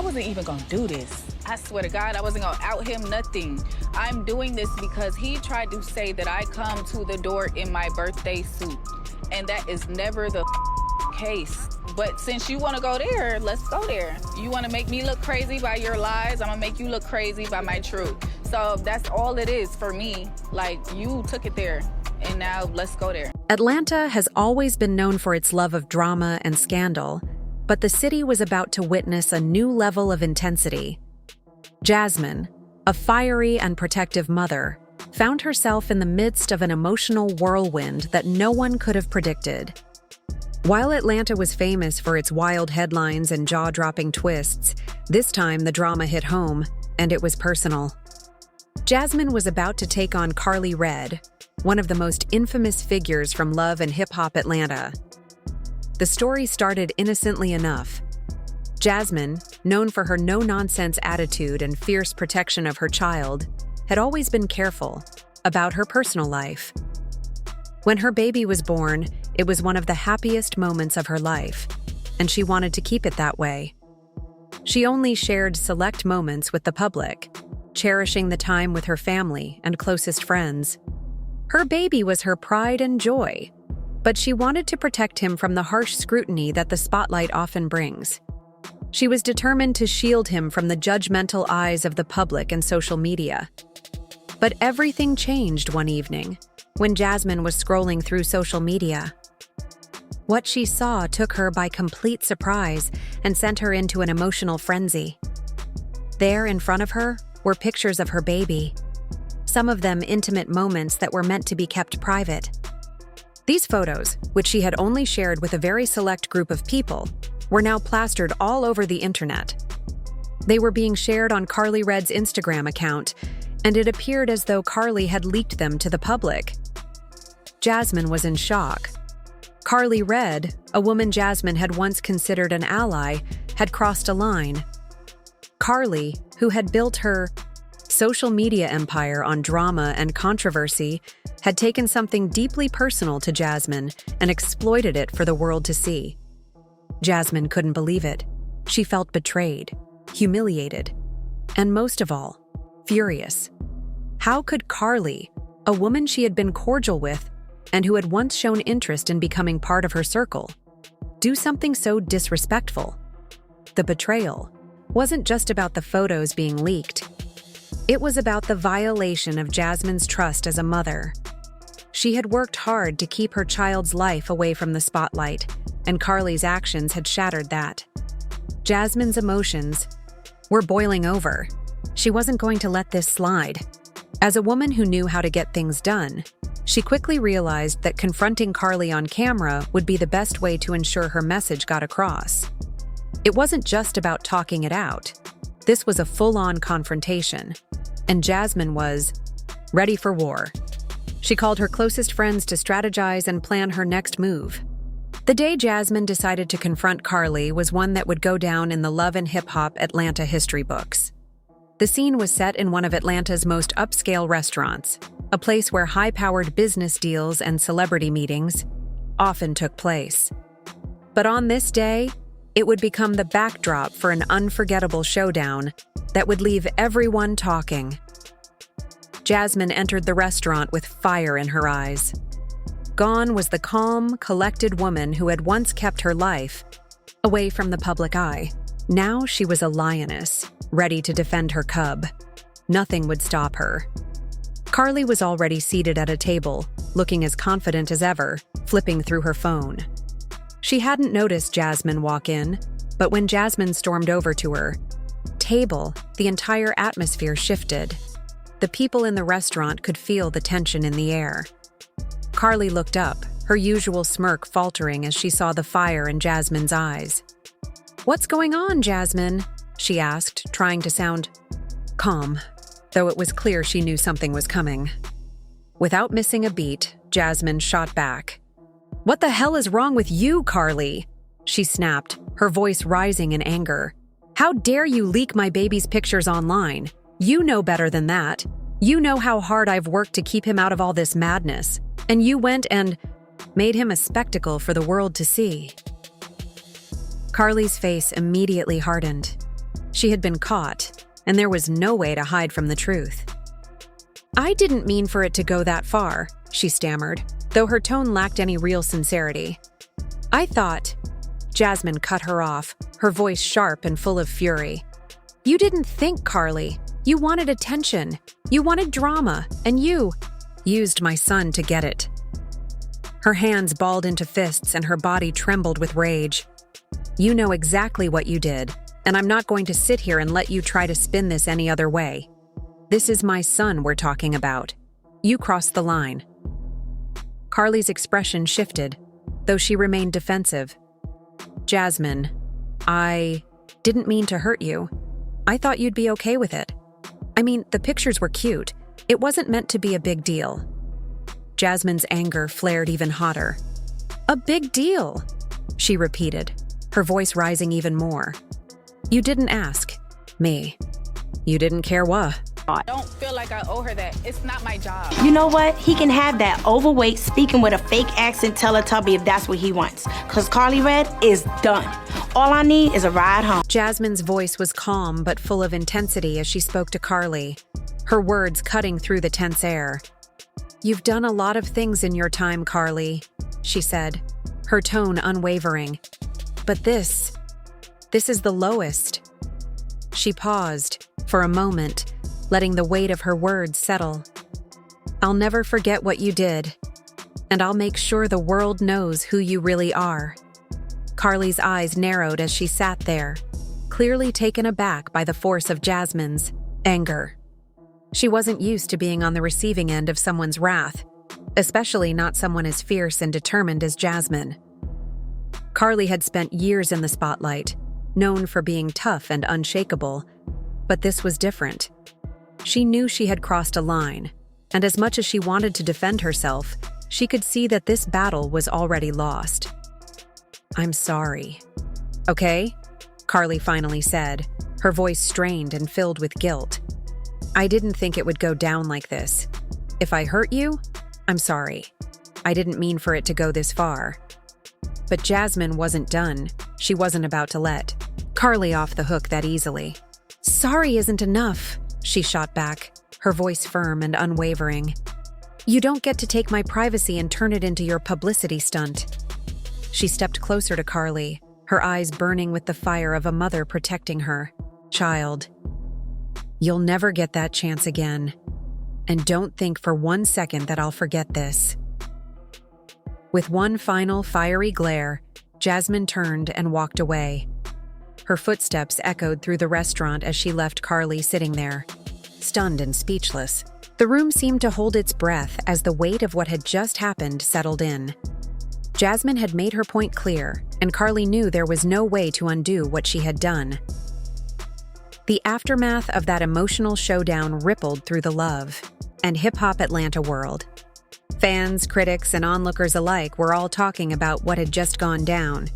wasn't even gonna do this. I swear to God, I wasn't gonna out him nothing. I'm doing this because he tried to say that I come to the door in my birthday suit. And that is never the case. But since you wanna go there, let's go there. You wanna make me look crazy by your lies, I'm gonna make you look crazy by my truth. So that's all it is for me. Like, you took it there, and now let's go there. Atlanta has always been known for its love of drama and scandal, but the city was about to witness a new level of intensity. Jasmine, a fiery and protective mother, found herself in the midst of an emotional whirlwind that no one could have predicted. While Atlanta was famous for its wild headlines and jaw-dropping twists, this time the drama hit home, and it was personal. Jasmine was about to take on Karlie Redd, one of the most infamous figures from Love and Hip Hop Atlanta. The story started innocently enough. Jasmine, known for her no-nonsense attitude and fierce protection of her child, had always been careful about her personal life. When her baby was born, it was one of the happiest moments of her life, and she wanted to keep it that way. She only shared select moments with the public, cherishing the time with her family and closest friends. Her baby was her pride and joy, but she wanted to protect him from the harsh scrutiny that the spotlight often brings. She was determined to shield him from the judgmental eyes of the public and social media. But everything changed one evening, when Jasmine was scrolling through social media. What she saw took her by complete surprise and sent her into an emotional frenzy. There in front of her were pictures of her baby, some of them intimate moments that were meant to be kept private. These photos, which she had only shared with a very select group of people, were now plastered all over the internet. They were being shared on Karlie Redd's Instagram account, and it appeared as though Karlie had leaked them to the public. Jasmine was in shock. Karlie Redd, a woman Jasmine had once considered an ally, had crossed a line. Karlie, who had built her social media empire on drama and controversy, had taken something deeply personal to Jasmine and exploited it for the world to see. Jasmine couldn't believe it. She felt betrayed, humiliated, and most of all, furious. How could Karlie, a woman she had been cordial with and who had once shown interest in becoming part of her circle, do something so disrespectful? The betrayal wasn't just about the photos being leaked. It was about the violation of Jasmine's trust as a mother. She had worked hard to keep her child's life away from the spotlight, and Karlie's actions had shattered that. Jasmine's emotions were boiling over. She wasn't going to let this slide. As a woman who knew how to get things done, she quickly realized that confronting Karlie on camera would be the best way to ensure her message got across. It wasn't just about talking it out. This was a full-on confrontation, and Jasmine was ready for war. She called her closest friends to strategize and plan her next move. The day Jasmine decided to confront Karlie was one that would go down in the Love and Hip Hop Atlanta history books. The scene was set in one of Atlanta's most upscale restaurants, a place where high-powered business deals and celebrity meetings often took place. But on this day, it would become the backdrop for an unforgettable showdown that would leave everyone talking. Jasmine entered the restaurant with fire in her eyes. Gone was the calm, collected woman who had once kept her life away from the public eye. Now she was a lioness, ready to defend her cub. Nothing would stop her. Karlie was already seated at a table, looking as confident as ever, flipping through her phone. She hadn't noticed Jasmine walk in, but when Jasmine stormed over to her table, the entire atmosphere shifted. The people in the restaurant could feel the tension in the air. Karlie looked up, her usual smirk faltering as she saw the fire in Jasmine's eyes. "What's going on, Jasmine?" she asked, trying to sound calm, though it was clear she knew something was coming. Without missing a beat, Jasmine shot back. "What the hell is wrong with you, Karlie?" she snapped, her voice rising in anger. "How dare you leak my baby's pictures online? You know better than that. You know how hard I've worked to keep him out of all this madness, and you went and made him a spectacle for the world to see." Karlie's face immediately hardened. She had been caught, and there was no way to hide from the truth. "I didn't mean for it to go that far," she stammered, though her tone lacked any real sincerity. "I thought—" Jasmine cut her off, her voice sharp and full of fury. "You didn't think, Carly. You wanted attention. You wanted drama, and you used my son to get it." Her hands balled into fists and her body trembled with rage. "You know exactly what you did, and I'm not going to sit here and let you try to spin this any other way. This is my son we're talking about. You crossed the line." Carly's expression shifted, though she remained defensive. "Jasmine, I didn't mean to hurt you. I thought you'd be okay with it. I mean, the pictures were cute. It wasn't meant to be a big deal." Jasmine's anger flared even hotter. "A big deal," she repeated, her voice rising even more. "You didn't ask me. You didn't care what." I don't feel like I owe her that. It's not my job. You know what? He can have that overweight, speaking with a fake accent Teletubby if that's what he wants. Because Carly Red is done. All I need is a ride home. Jasmine's voice was calm but full of intensity as she spoke to Carly, her words cutting through the tense air. "You've done a lot of things in your time, Carly," she said, her tone unwavering. "But this is the lowest." She paused for a moment, letting the weight of her words settle. "I'll never forget what you did, and I'll make sure the world knows who you really are." Carly's eyes narrowed as she sat there, clearly taken aback by the force of Jasmine's anger. She wasn't used to being on the receiving end of someone's wrath, especially not someone as fierce and determined as Jasmine. Carly had spent years in the spotlight, known for being tough and unshakable, but this was different. She knew she had crossed a line, and as much as she wanted to defend herself, she could see that this battle was already lost. "I'm sorry." "Okay?" Carly finally said, her voice strained and filled with guilt. "I didn't think it would go down like this. If I hurt you, I'm sorry. I didn't mean for it to go this far." But Jasmine wasn't done. She wasn't about to let Carly off the hook that easily. "Sorry isn't enough," she shot back, her voice firm and unwavering. "You don't get to take my privacy and turn it into your publicity stunt." She stepped closer to Carly, her eyes burning with the fire of a mother protecting her child. "You'll never get that chance again. And don't think for 1 second that I'll forget this." With one final fiery glare, Jasmine turned and walked away. Her footsteps echoed through the restaurant as she left Carly sitting there, stunned and speechless. The room seemed to hold its breath as the weight of what had just happened settled in. Jasmine had made her point clear, and Carly knew there was no way to undo what she had done. The aftermath of that emotional showdown rippled through the love and hip-hop Atlanta world. Fans, critics, and onlookers alike were all talking about what had just gone down.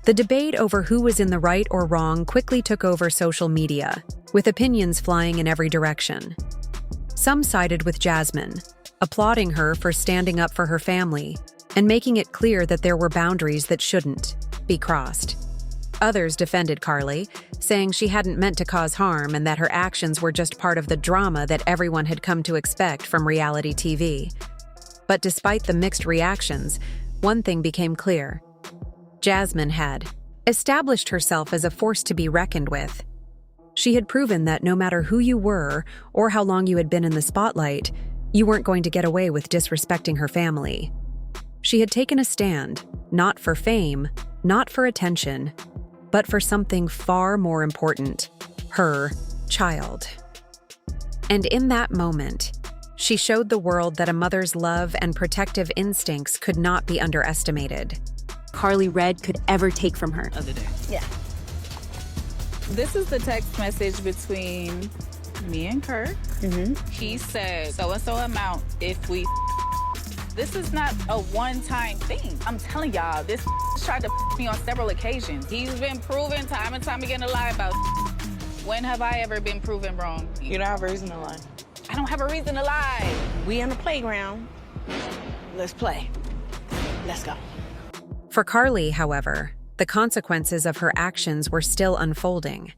The debate over who was in the right or wrong quickly took over social media, with opinions flying in every direction. Some sided with Jasmine, applauding her for standing up for her family and making it clear that there were boundaries that shouldn't be crossed. Others defended Carly, saying she hadn't meant to cause harm and that her actions were just part of the drama that everyone had come to expect from reality TV. But despite the mixed reactions, one thing became clear. Jasmine had established herself as a force to be reckoned with. She had proven that no matter who you were or how long you had been in the spotlight, you weren't going to get away with disrespecting her family. She had taken a stand, not for fame, not for attention, but for something far more important, her child. And in that moment, she showed the world that a mother's love and protective instincts could not be underestimated. Carly Red could ever take from her. Other day. Yeah. This is the text message between me and Kirk. He said so-and-so amount if we. This is not a one-time thing. I'm telling y'all, this tried to me on several occasions. He's been proven time and time again to lie about. When have I ever been proven wrong? You don't have a reason to lie. I don't have a reason to lie. We on the playground. Let's play. Let's go. For Carly, however, the consequences of her actions were still unfolding.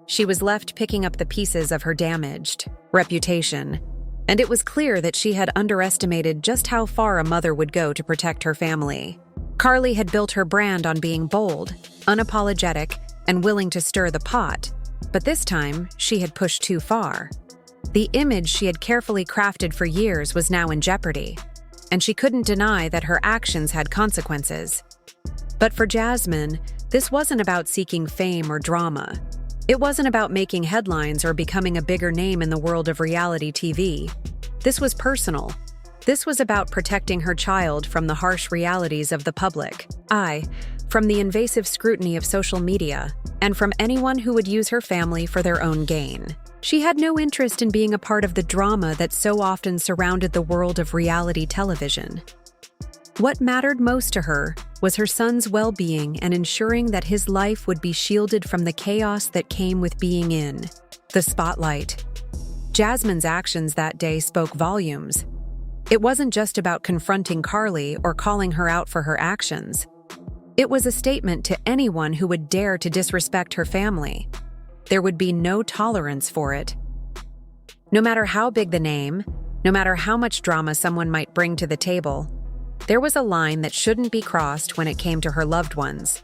she was left picking up the pieces of her damaged reputation, and it was clear that she had underestimated just how far a mother would go to protect her family. Carly had built her brand on being bold, unapologetic, and willing to stir the pot, but this time she had pushed too far. The image she had carefully crafted for years was now in jeopardy, and she couldn't deny that her actions had consequences. But for Jasmine, this wasn't about seeking fame or drama. It wasn't about making headlines or becoming a bigger name in the world of reality TV. This was personal. This was about protecting her child from the harsh realities of the public, from the invasive scrutiny of social media, and from anyone who would use her family for their own gain. She had no interest in being a part of the drama that so often surrounded the world of reality television. What mattered most to her was her son's well-being and ensuring that his life would be shielded from the chaos that came with being in the spotlight. Jasmine's actions that day spoke volumes. It wasn't just about confronting Carly or calling her out for her actions. It was a statement to anyone who would dare to disrespect her family. There would be no tolerance for it. No matter how big the name, no matter how much drama someone might bring to the table, there was a line that shouldn't be crossed when it came to her loved ones.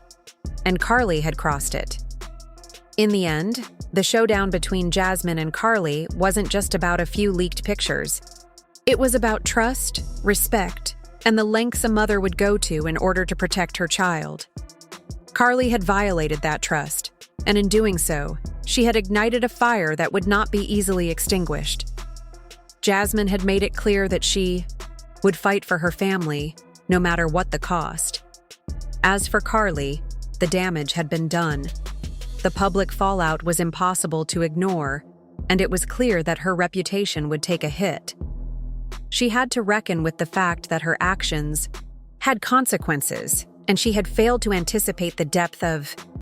And Carly had crossed it. In the end, the showdown between Jasmine and Carly wasn't just about a few leaked pictures. It was about trust, respect, and the lengths a mother would go to in order to protect her child. Carly had violated that trust, and in doing so, she had ignited a fire that would not be easily extinguished. Jasmine had made it clear that she would fight for her family, no matter what the cost. As for Carly, the damage had been done. The public fallout was impossible to ignore, and it was clear that her reputation would take a hit. She had to reckon with the fact that her actions had consequences, and she had failed to anticipate the depth of